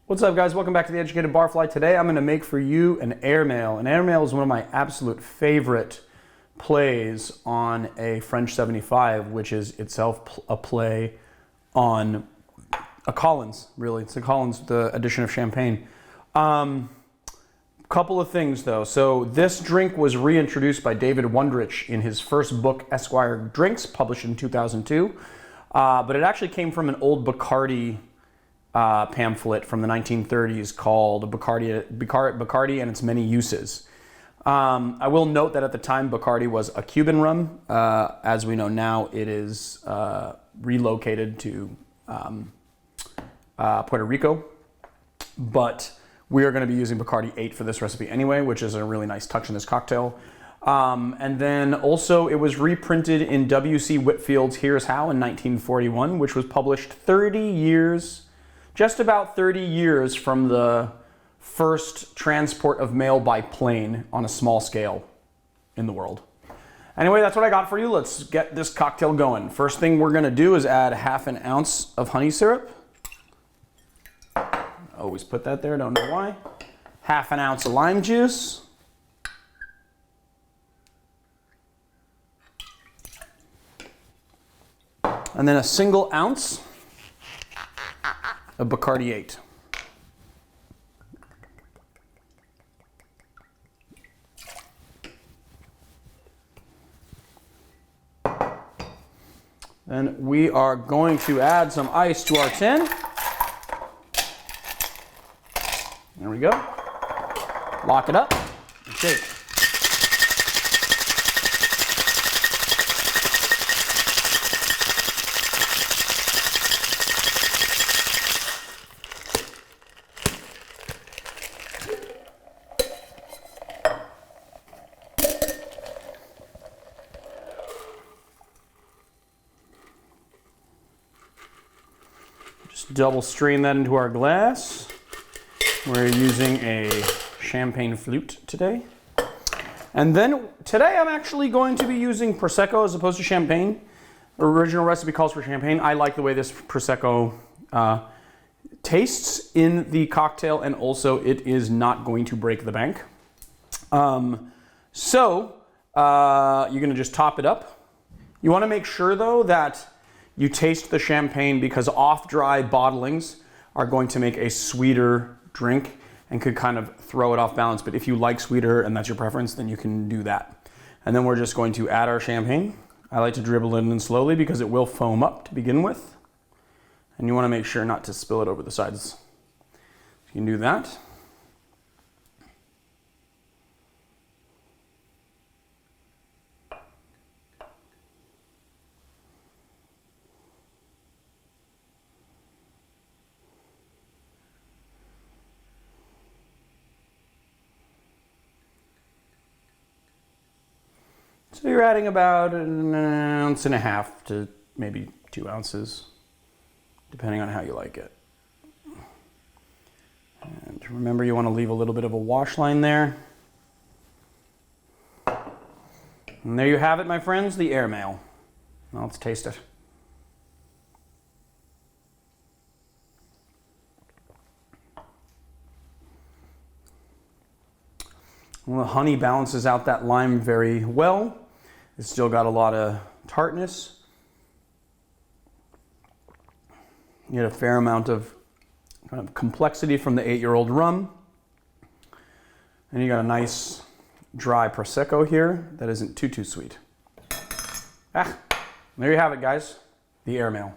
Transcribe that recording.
What's up, guys? Welcome back to the Educated Barfly. Today I'm going to make for you an airmail. An airmail is one of my absolute favorite plays on a French 75, which is itself a play on a Collins, really. It's a Collins, the edition of Champagne. Couple of things, though. So this drink was reintroduced by David Wondrich in his first book, Esquire Drinks, published in 2002. But it actually came from an old Bacardi pamphlet from the 1930s called Bacardi and Its Many Uses. I will note that at the time Bacardi was a Cuban rum. As we know now, it is relocated to Puerto Rico. But we are going to be using Bacardi 8 for this recipe anyway, which is a really nice touch in this cocktail. And then also it was reprinted in W.C. Whitfield's Here's How in 1941, which was published 30 years, just about 30 years from the first transport of mail by plane on a small scale in the world. Anyway, that's what I got for you. Let's get this cocktail going. First thing we're gonna do is add half an ounce of honey syrup. Always put that there, don't know why. Half an ounce of lime juice. And then a single ounce of Bacardi 8. Then we are going to add some ice to our tin. There we go. Lock it up and shake. Just double strain that into our glass. We're using a champagne flute today. And then today I'm actually going to be using Prosecco as opposed to champagne. Original recipe calls for champagne. I like the way this Prosecco tastes in the cocktail, and also it is not going to break the bank. You're gonna just top it up. You wanna make sure though that you taste the champagne, because off-dry bottlings are going to make a sweeter drink and could kind of throw it off balance. But if you like sweeter and that's your preference, then you can do that. And then we're just going to add our champagne. I like to dribble it in slowly because it will foam up to begin with. And you want to make sure not to spill it over the sides. You can do that. So you're adding about an ounce and a half to maybe 2 ounces, depending on how you like it. And remember, you want to leave a little bit of a wash line there. And there you have it, my friends, the airmail. Now let's taste it. Well, the honey balances out that lime very well. It's still got a lot of tartness. You get a fair amount of kind of complexity from the 8-year-old rum. And you got a nice dry Prosecco here that isn't too sweet. There you have it, guys. The airmail.